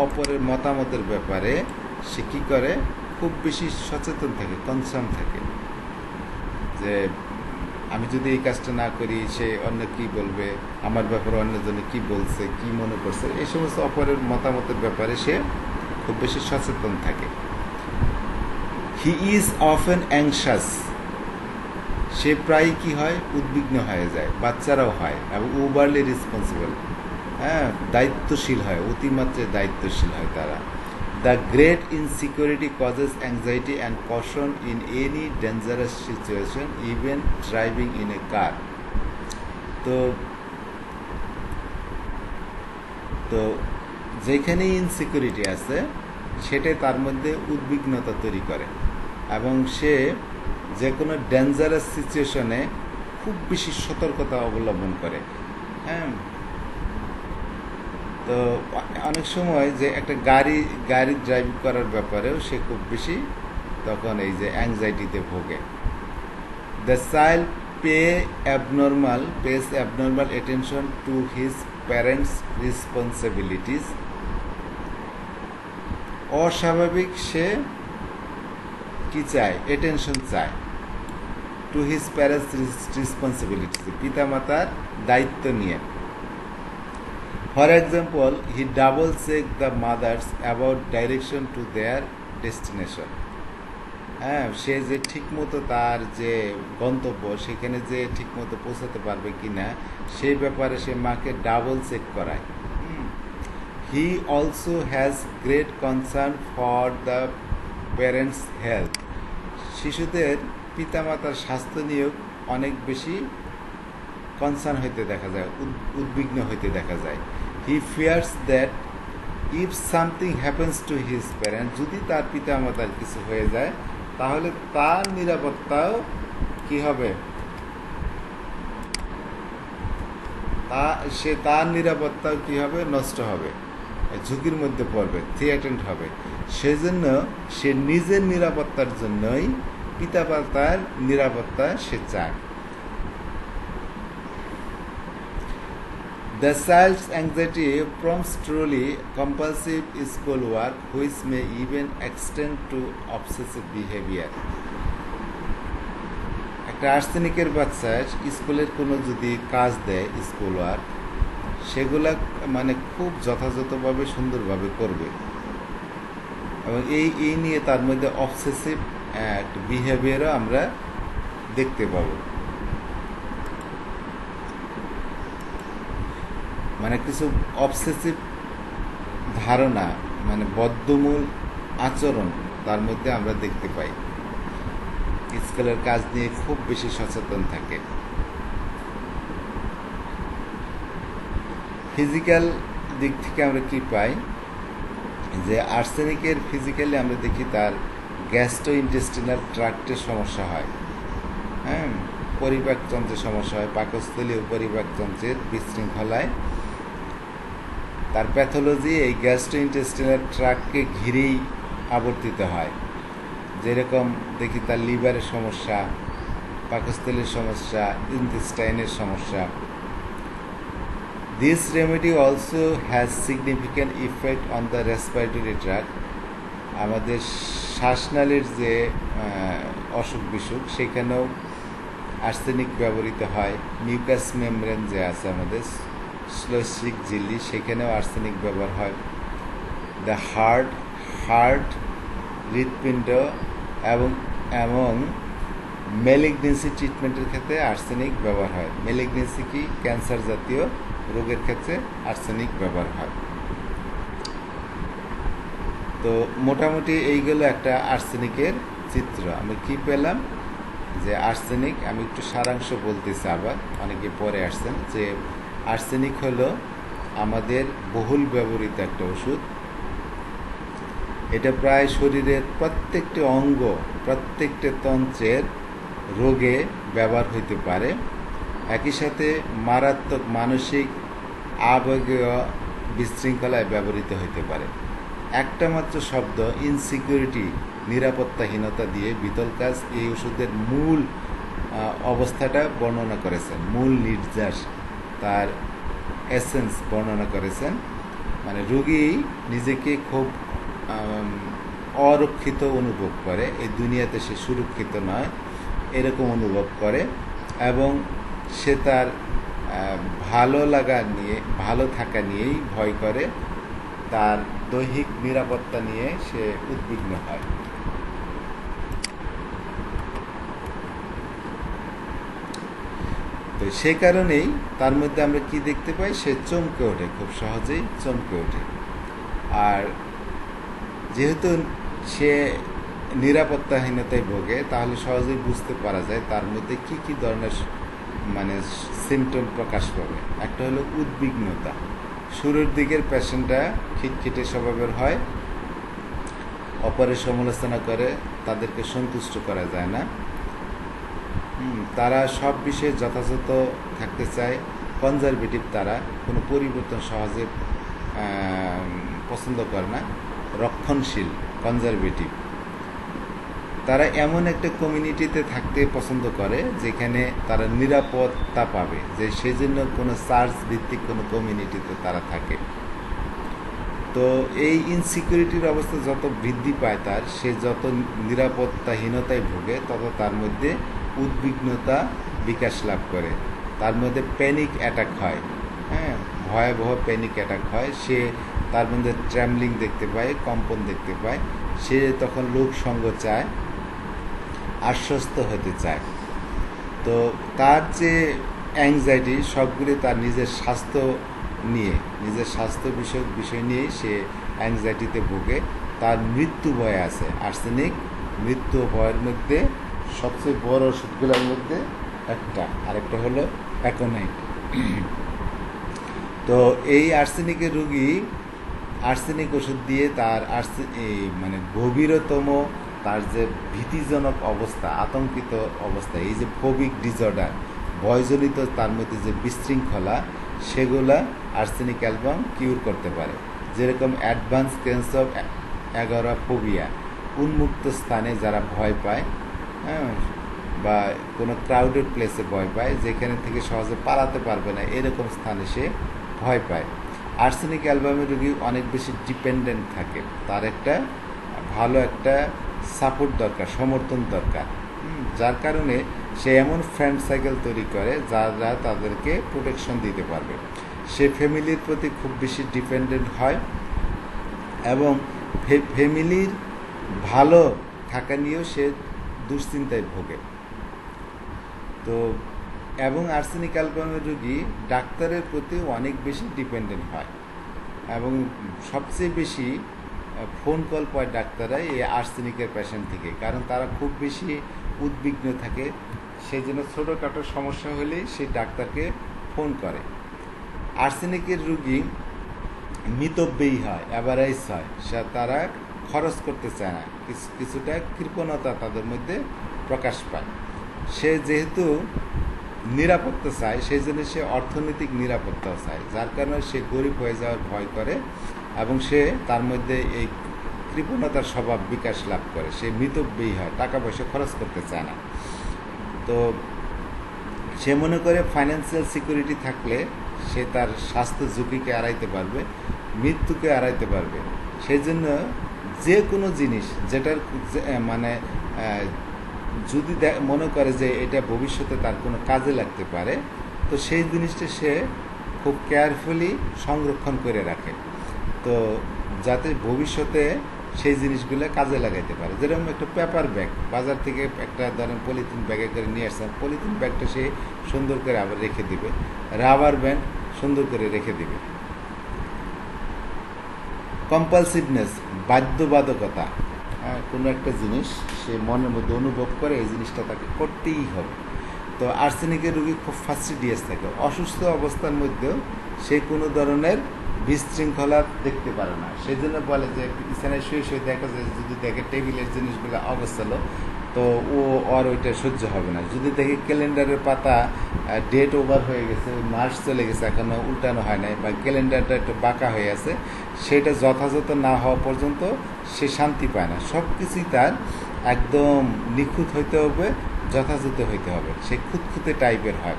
অপরের মতামতের ব্যাপারে সে কী করে, খুব বেশি সচেতন থাকে, কনসার্ন থাকে, যে আমি যদি এই কাজটা না করি সে অন্য কি বলবে, আমার ব্যাপারে অন্যজনে কি বলছে, কি মনে করছে, এই সমস্ত অপরের মতামতের ব্যাপারে সে খুব বেশি সচেতন থাকে। হি ইজ অফেন অ্যাংশাস, সে প্রায় কি হয়, উদ্বিগ্ন হয়ে যায়, বাচ্চারাও হয়, এবং ওভারলি রেসপন্সিবল, দায়িত্বশীল হয়, অতিমাত্রায় দায়িত্বশীল হয় তারা। The great insecurity causes anxiety and caution in any dangerous situation, even driving in a car. তো যেখানে ইনসিকিউরিটি আছে সেটাই তার মধ্যে উদ্বিগ্নতা তৈরি করে, এবং সে যে কোনো ডেঞ্জারাস সিচুয়েশনে খুব বেশি সতর্কতা অবলম্বন করে। তো অনেক সময় যে একটা গাড়ি ড্রাইভ করার ব্যাপারেও সে খুব বেশি তখন এই যে অ্যাংজাইটিতে ভোগে। The child pays abnormal attention to his parents' responsibilities. অস্বাভাবিক সে কি চায়, অ্যাটেনশন চায়, টু হিজ প্যারেন্টস রেসপন্সিবিলিটিস, পিতামাতার দায়িত্ব নিয়ে। For example, he double check the mothers about direction to their destination. সে যে ঠিকমতো তার যে গন্তব্য সেখানে যে ঠিকমতো পৌঁছাতে পারবে কিনা সেই ব্যাপারে সে মাকে ডাবল চেক করায়। হি also has great concern for the parents health, শিশুদের পিতামাতার স্বাস্থ্য নিয়েও অনেক বেশি কনসার্ন হইতে দেখা যায়, উদ্বিগ্ন হইতে দেখা যায়। He fears that if something happens to his parents, যদি তার পিতামাতার কিছু হয়ে যায় তাহলে তার নিরাপত্তাও কি হবে, তার নিরাপত্তাও কি হবে, নষ্ট হবে, ঝুঁকির মধ্যে পড়বে, থ্রেটেন্ড হবে। সেজন্য সে নিজের নিরাপত্তার জন্যই পিতামাতার নিরাপত্তা সে চায়। The child's anxiety prompts truly compulsive schoolwork, which may even extend to obsessive behavior. একটা আর্সেনিকের বাচ্চা স্কুলের কোনো যদি কাজ দেয়, স্কুল ওয়ার্ক, সেগুলা মানে খুব যথাযথভাবে সুন্দরভাবে করবে, এবং এই নিয়ে তার মধ্যে অবসেসিভ একটা বিহেভিয়ারও আমরা দেখতে পাবো। মানে কিছু অবসেসিভ ধারণা, মানে বদ্ধমূল আচরণ তার মধ্যে আমরা দেখতে পাই। স্কুলের কাজ নিয়ে খুব বেশি সচেতন থাকে। ফিজিক্যাল দিক থেকে আমরা কি পাই, যে আর্সেনিকের ফিজিক্যালি আমরা দেখি তার গ্যাস্ট্রো ইন্টেস্টিনাল ট্র্যাক্টের সমস্যা হয়, পরিপাকতন্ত্রের সমস্যা হয়, পাকস্থলী ও পরিপাকতন্ত্রের বিশৃঙ্খলায় তার প্যাথোলজি এই গ্যাস্ট্রো ইন্টেস্টিনাল ট্র্যাক্টকে ঘিরেই আবর্তিত হয়। যেরকম দেখি তার লিভারের সমস্যা, পাকস্থলীর সমস্যা, ইন্টেস্টাইনের সমস্যা। This remedy also has significant effect on the respiratory tract. আমাদের শ্বাসনালীর যে অসুখ বিসুখ সেখানেও আর্সেনিক ব্যবহৃত হয়। মিউকাস মেমব্রেন যে আছে আমাদের শ্লেষ্মিক ঝিল্লি, সেখানেও আর্সেনিক ব্যবহার হয়। দ্য হার্ট, হৃৎপিণ্ড এবং ম্যালিগনেন্সি ট্রিটমেন্টের ক্ষেত্রে আর্সেনিক ব্যবহার হয়। ম্যালিগনেন্সি কি, ক্যান্সার জাতীয় রোগের ক্ষেত্রে আর্সেনিক ব্যবহার হয়। তো মোটামুটি এইগুলো একটা আর্সেনিকের চিত্র। আমি কি পেলাম যে আর্সেনিক, আমি একটু সারাংশ বলতেছি, আবার অনেকে পরে আসছেন, যে আর্সেনিক হলো আমাদের বহুল ব্যবহৃত একটা ওষুধ। এটা প্রায় শরীরের প্রত্যেকটি অঙ্গ, প্রত্যেকটি তন্ত্রের রোগে ব্যবহার হইতে পারে। একই সাথে মারাত্মক মানসিক আবেগীয় বিশৃঙ্খলায় ব্যবহৃত হইতে পারে। একটা মাত্র শব্দ ইনসিকিউরিটি, নিরাপত্তাহীনতা দিয়ে বিতলকাজ এই ওষুধের মূল অবস্থাটা বর্ণনা করেছেন, মূল নির্যাস, তার এসেন্স বর্ণনা করেছেন। মানে রোগী নিজেকে খুব অরক্ষিত অনুভব করে, এই দুনিয়াতে সে সুরক্ষিত নয় এরকম অনুভব করে, এবং সে তার ভালো লাগা নিয়ে, ভালো থাকা নিয়েই ভয় করে, তার দৈহিক নিরাপত্তা নিয়ে সে উদ্বিগ্ন হয়। তো সেই কারণেই তার মধ্যে আমরা কি দেখতে পাই, সে চমকে ওঠে, খুব সহজেই চমকে ওঠে। আর যেহেতু সে নিরাপত্তাহীনতায় ভোগে, তাহলে সহজেই বুঝতে পারা যায় তার মধ্যে কি কি ধরনের মানে সিমটম প্রকাশ পাবে। একটা হলো উদ্বিগ্নতা। শুরুর দিকের পেশেন্টরা খিটখিটে স্বভাবের হয়, অপরের সমালোচনা করে, তাদেরকে সন্তুষ্ট করা যায় না, তারা সব বিষয়ে যথাযথ থাকতে চায়, কনজারভেটিভ, তারা কোনো পরিবর্তন সহজে পছন্দ করে না, রক্ষণশীল, কনজারভেটিভ। তারা এমন একটা কমিউনিটিতে থাকতে পছন্দ করে যেখানে তারা নিরাপত্তা পাবে, যে সেই জন্য কোনো চার্জ ভিত্তিক কোনো কমিউনিটিতে তারা থাকে। তো এই ইনসিকিউরিটির অবস্থা যত বৃদ্ধি পায় তার, সে যত নিরাপত্তাহীনতায় ভোগে, তত তার মধ্যে উদ্বিগ্নতা বিকাশ লাভ করে, তার মধ্যে প্যানিক অ্যাটাক হয়, হ্যাঁ, ভয়াবহ প্যানিক অ্যাটাক হয়। সে তার মধ্যে ট্র্যামলিং দেখতে পায়, কম্পন দেখতে পায়, সে তখন লোক সঙ্গ চায়, আশ্বস্ত হতে চায়। তো তার যে অ্যাংজাইটি, সবগুলি তার নিজের স্বাস্থ্য নিয়ে, নিজের স্বাস্থ্য বিষয়ক বিষয় নিয়েই সে অ্যাংজাইটিতে ভোগে। তার মৃত্যু ভয় আছে। আর্সেনিক মৃত্যু ভয়ের মধ্যে সবচেয়ে বড় ওষুধগুলোর মধ্যে একটা, আরেকটা হলো অ্যাকোনাইট। তো এই আর্সেনিকের রোগী আর্সেনিক ওষুধ দিয়ে তার মানে গভীরতম তার যে ভীতিজনক অবস্থা, আতঙ্কিত অবস্থা, এই যে ফোবিক ডিসঅর্ডার, ভয়জনিত তার মধ্যে যে বিশৃঙ্খলা, সেগুলা আর্সেনিক অ্যালবাম কিউর করতে পারে। যেরকম অ্যাডভান্স কেস অফ অ্যাগোরাফোবিয়া, উন্মুক্ত স্থানে যারা ভয় পায়, হ্যাঁ, বা কোনো ক্রাউডেড প্লেসে ভয় পায়, যেখানে থেকে সহজে পালাতে পারবে না, এরকম স্থানে সে ভয় পায়। আর্সেনিক অ্যালবামের রোগী অনেক বেশি ডিপেন্ডেন্ট থাকে, তার একটা ভালো একটা সাপোর্ট দরকার, সমর্থন দরকার, যার কারণে সে এমন ফ্রেন্ড সাইকেল তৈরি করে যারা তাদেরকে প্রোটেকশন দিতে পারবে। সে ফ্যামিলির প্রতি খুব বেশি ডিপেন্ডেন্ট হয়, এবং ফ্যামিলির ভালো থাকা নিয়েও সে দুশ্চিন্তায় ভোগে। তো এবং আর্সেনিক অ্যালবামের রোগী ডাক্তারের প্রতি অনেক বেশি ডিপেন্ডেন্ট হয়, এবং সবচেয়ে বেশি ফোন কল পায় ডাক্তাররা এই আর্সেনিকের পেশেন্ট থেকে, কারণ তারা খুব বেশি উদ্বিগ্ন থাকে। সেই জন্য ছোটোখাটো সমস্যা হলেই সে ডাক্তারকে ফোন করে। আর্সেনিকের রোগী মিতব্যয়ী হয়, অ্যাভারেজ হয়, তারা খরচ করতে চায় না, কিছুটা কৃপণতা তাদের মধ্যে প্রকাশ পায়। সে যেহেতু নিরাপত্তা চায়, সেই জন্য সে অর্থনৈতিক নিরাপত্তাও চায়, যার কারণে সে গরিব হয়ে যাওয়ার ভয় করে, এবং সে তার মধ্যে এই কৃপণতার স্বভাব বিকাশ লাভ করে। সে মিতব্যয়ী হয়, টাকা পয়সা খরচ করতে চায় না। তো সে মনে করে ফাইন্যান্সিয়াল সিকিউরিটি থাকলে সে তার স্বাস্থ্য ঝুঁকিকে এড়াইতে পারবে, মৃত্যুকে এড়াইতে পারবে। সেই জন্য যে কোনো জিনিস যেটার মানে যদি মনে করে যে এটা ভবিষ্যতে তার কোনো কাজে লাগতে পারে, তো সেই জিনিসটা সে খুব কেয়ারফুলি সংরক্ষণ করে রাখে, তো যাতে ভবিষ্যতে সেই জিনিসগুলো কাজে লাগাইতে পারে। যেরকম একটা পেপার ব্যাগ, বাজার থেকে একটা ধরেন পলিথিন ব্যাগে করে নিয়ে আসছেন, পলিথিন ব্যাগটা সে সুন্দর করে আবার রেখে দিবে, রাবার ব্যান্ড সুন্দর করে রেখে দিবে। কম্পালসিভনেস, বাধ্যবাধকতা, কোনো একটা জিনিস সে মনের মধ্যে অনুভব করে এই জিনিসটা তাকে করতেই হবে। তো আর্সেনিকের রোগী খুব ফাস্টিডিয়াস থাকে, অসুস্থ অবস্থার মধ্যেও সে কোনো ধরনের বিশৃঙ্খলা দেখতে পারে না। সেই জন্য বলে যে বিছানায় শুয়ে শুয়ে দেখা যায়, যদি দেখে টেবিলের জিনিসগুলো অগোছালো তো ওর ওইটা সহ্য হবে না। যদি দেখে ক্যালেন্ডারের পাতা ডেট ওভার হয়ে গেছে, মাস চলে গেছে, এখনো উল্টানো হয় নাই, বা ক্যালেন্ডারটা একটু বাঁকা হয়ে আছে, সেটা যথাযথ না হওয়া পর্যন্ত সে শান্তি পায় না। সব কিছুই তার একদম নিখুঁত হইতে হবে, যথাযথ হইতে হবে, সে খুঁতখুঁতে টাইপের হয়।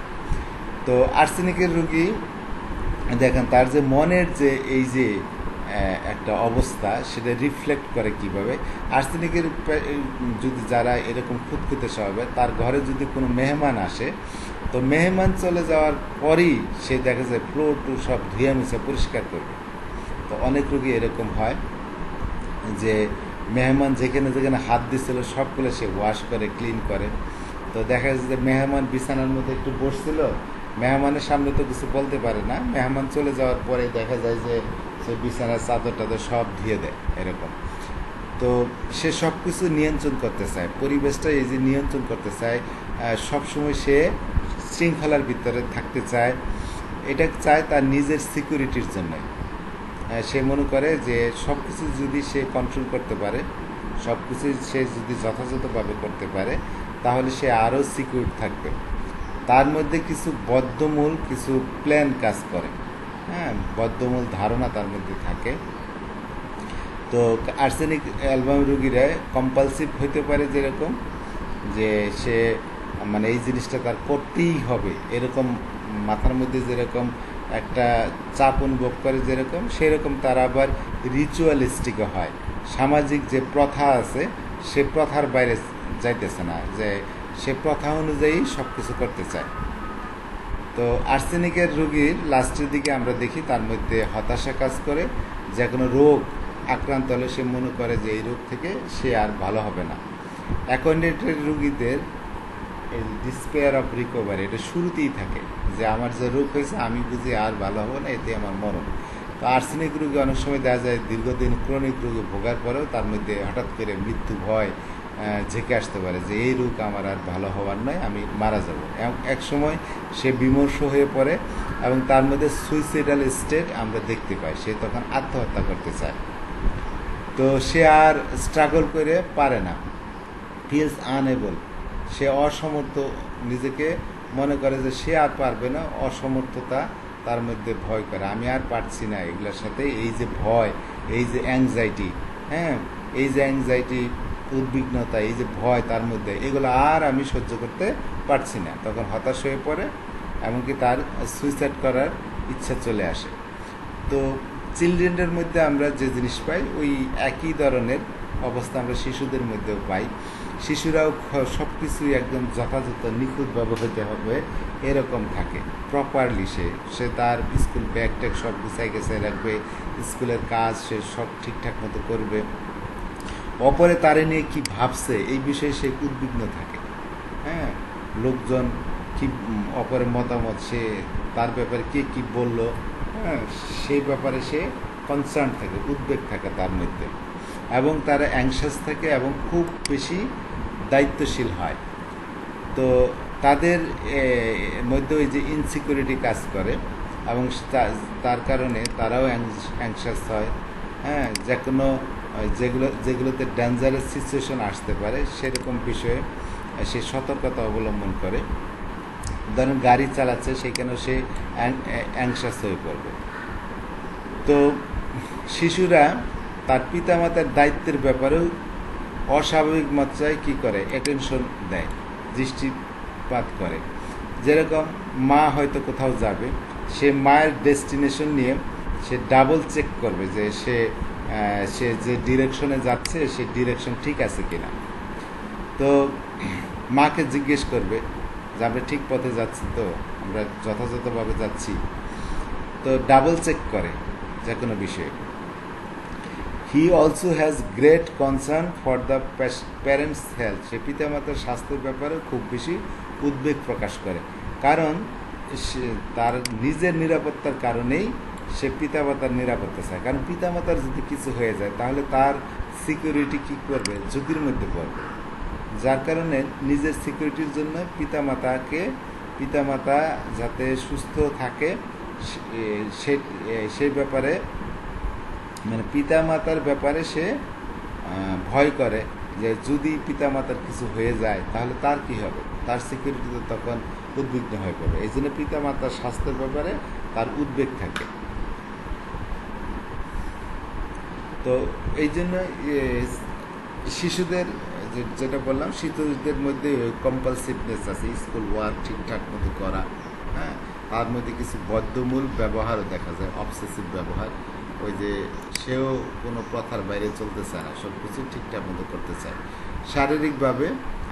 তো আর্সেনিকের রোগী দেখেন তার যে মনের যে এই যে একটা অবস্থা, সেটা রিফ্লেক্ট করে কিভাবে। আর্সেনিকের যদি যারা এরকম খুঁতখুঁতে স্বভাবের, তার ঘরে যদি কোনো মেহমান আসে, তো মেহমান চলে যাওয়ার পরই সে দেখা যায় ফ্লোর টু সব ধুয়ে মুছে পরিষ্কার করবে। তো অনেক রোগী এরকম হয় যে মেহমান যেখানে যেখানে হাত দিচ্ছিল সবগুলো সে ওয়াশ করে, ক্লিন করে। তো দেখা যাচ্ছে যে মেহমান বিছানার মধ্যে একটু বসছিল, মেহমানের সামনে তো কিছু বলতে পারে না, মেহমান চলে যাওয়ার পরে দেখা যায় যে সে বিছানার চাদর টাদর সব ধুয়ে দেয় এরকম। তো সে সব কিছু নিয়ন্ত্রণ করতে চায়, পরিবেশটা এই যে নিয়ন্ত্রণ করতে চায়, সবসময় সে শৃঙ্খলার ভিতরে থাকতে চায়। এটা চায় তার নিজের সিকিউরিটির জন্য। সে মনে করে যে সব কিছু যদি সে কন্ট্রোল করতে পারে, সব কিছু সে যদি যথাযথভাবে করতে পারে, তাহলে সে আরও সিকিউর থাকবে। তার মধ্যে কিছু বদ্ধমূল কিছু প্ল্যান কাজ করে, বদ্ধমূল ধারণা তার মধ্যে থাকে। তো আর্সেনিক অ্যালবাম রোগীরা কম্পালসিভ হইতে পারে, যেরকম যে সে মানে এই জিনিসটা তার করতেই হবে, এরকম মাথার মধ্যে যেরকম একটা চাপ অনুভব করে যেরকম, সেরকম তারা আবার রিচুয়ালিস্টিকও হয়। সামাজিক যে প্রথা আছে সে প্রথার বাইরে যাইতেছে না, যে সে প্রথা অনুযায়ী সব কিছু করতে চায়। তো আর্সেনিকের রোগীর লাস্টের দিকে আমরা দেখি তার মধ্যে হতাশা কাজ করে, যে কোনো রোগ আক্রান্ত হলে সে মনে করে যে এই রোগ থেকে সে আর ভালো হবে না। অ্যাকোয়েন্টেড রোগীদের এই ডিসপেয়ার অফ রিকভারি এটা শুরুতেই থাকে, যে আমার যে রোগ হয়েছে আমি বুঝি আর ভালো হবো না, এতে আমার মরণ। তো আর্সেনিক রোগী অনেক সময় দেখা যায় দীর্ঘদিন ক্রনিক রোগে ভোগার পরেও তার মধ্যে হঠাৎ করে মৃত্যু ভয় ঝেঁকে আসতে পারে, যে এই রোগ আমার আর ভালো হওয়ার নয়, আমি মারা যাব। এক সময় সে বিমর্ষ হয়ে পড়ে এবং তার মধ্যে সুইসাইডাল স্টেট আমরা দেখতে পাই, সে তখন আত্মহত্যা করতে চায়। তো সে আর স্ট্রাগল করে পারে না, ফিলস আনএবল, সে অসমর্থ, নিজেকে মনে করে যে সে আর পারবে না, অসমর্থতা তার মধ্যে ভয় করে, আমি আর পারছি না এগুলোর সাথে। এই যে ভয়, এই যে অ্যাংজাইটি, এই যে অ্যাংজাইটি, উদ্বিগ্নতা, এই যে ভয় তার মধ্যে, এগুলো আর আমি সহ্য করতে পারছি না, তখন হতাশ হয়ে পড়ে, এমনকি তার সুইসাইড করার ইচ্ছা চলে আসে। তো চিলড্রেনের মধ্যে আমরা যে জিনিস পাই, ওই একই ধরনের অবস্থা আমরা শিশুদের মধ্যেও পাই। শিশুরাও সব কিছুই একদম যথাযথ নিখুঁতভাবে হতে হবে এরকম থাকে, প্রপারলি সে তার স্কুল ব্যাগ ট্যাগ সব গুছাই গেছাই রাখবে, স্কুলের কাজ সে সব ঠিকঠাক মতো করবে। অপরে তারে নিয়ে কি ভাবছে এই বিষয়ে সে উদ্বিগ্ন থাকে, লোকজন কি অপরের মতামত, সে তার ব্যাপারে কে কি বলল, সেই ব্যাপারে সে কনসার্ন থাকে, উদ্বেগ থাকে তার মধ্যে, এবং তারা অ্যাংশাস থাকে এবং খুব বেশি দায়িত্বশীল হয়। তো তাদের মধ্যে ওই যে ইনসিকিউরিটি কাজ করে, এবং তার কারণে তারাও অ্যাংশাস হয়। যে কোনো যেগুলোতে ডেঞ্জারাস সিচুয়েশন আসতে পারে সেরকম বিষয়ে সে সতর্কতা অবলম্বন করে। ধরেন গাড়ি চালাচ্ছে, সেখানেও সে অ্যাংশাস হয়ে পড়বে। তো শিশুরা তার পিতামাতার দায়িত্বের ব্যাপারেও অস্বাভাবিক মাত্রায় কী করে, অ্যাটেনশন দেয়, দৃষ্টিপাত করে। যেরকম মা হয়তো কোথাও যাবে, সে মায়ের ডেস্টিনেশন নিয়ে সে ডাবল চেক করবে যে সে যে ডিরেকশনে যাচ্ছে সে ডিরেকশন ঠিক আছে কিনা। তো মাকে জিজ্ঞেস করবে যে আমরা ঠিক পথে যাচ্ছি, তো আমরা যথাযথভাবে যাচ্ছি। তো ডাবল চেক করে যে কোনো বিষয়ে। He also has great concern for the parents health, সে পিতামাতার স্বাস্থ্যের ব্যাপারে খুব বেশি উদ্বেগ প্রকাশ করে, কারণ তার নিজের নিরাপত্তার কারণেই সে পিতামাতার নিরাপত্তা চায়, কারণ পিতামাতার যদি কিছু হয়ে যায় তাহলে তার সিকিউরিটি কী করবে, ঝুঁকির মধ্যে পড়বে। যার কারণে নিজের সিকিউরিটির জন্য পিতামাতা যাতে সুস্থ থাকে সেই ব্যাপারে, মানে পিতামাতার ব্যাপারে সে ভয় করে যে যদি পিতামাতার কিছু হয়ে যায় তাহলে তার কি হবে, তার সিকিউরিটি তো তখন উদ্বিগ্ন হয়ে পড়বে। এই জন্য পিতামাতার স্বাস্থ্যের ব্যাপারে তার উদ্বেগ থাকে। তো এই জন্য শিশুদের যেটা বললাম, শিশুদের মধ্যে কম্পালসিভনেস আছে, স্কুল ওয়ার্ক ঠিকঠাক মতো করা, হ্যাঁ, তার মধ্যে কিছু বদ্ধমূল ব্যবহারও দেখা যায়, অবসেসিভ ব্যবহার। ওই যে সেও কোনো প্রথার বাইরে চলতে চায় না, সব কিছু ঠিকঠাক মতো করতে চায়। শারীরিকভাবে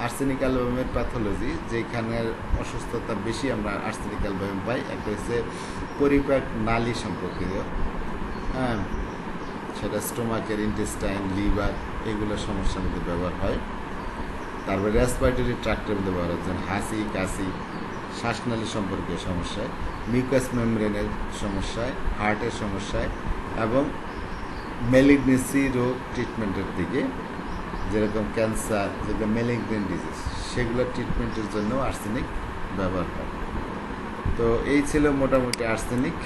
আর্সেনিক অ্যালবামের প্যাথোলজি, যেখানের অসুস্থতা বেশি আমরা আর্সেনিক অ্যালবামে পাই, একটা হচ্ছে পরিপাক নালী সম্পর্কিত, হ্যাঁ, সেটা স্টোমাকের, ইন্টেস্টাইন, লিভার, এগুলো সমস্যার মধ্যে ব্যবহার হয়। তারপরে রেসপিরেটরি ট্র্যাক্টের মধ্যে ব্যবহার হচ্ছে হাসি কাশি, শ্বাসনালী সম্পর্কীয় সমস্যায়, মিউকাস মেমব্রেনের সমস্যায়, হার্টের সমস্যায় এবং ম্যালিগনেন্সি রোগ ট্রিটমেন্টের দিকে, যেরকম ক্যান্সার, যেগুলো ম্যালিগনেন্ট ডিজিজ, সেগুলোর ট্রিটমেন্টের জন্য আর্সেনিক ব্যবহার হয়। তো এই ছিল মোটামুটি আর্সেনিক।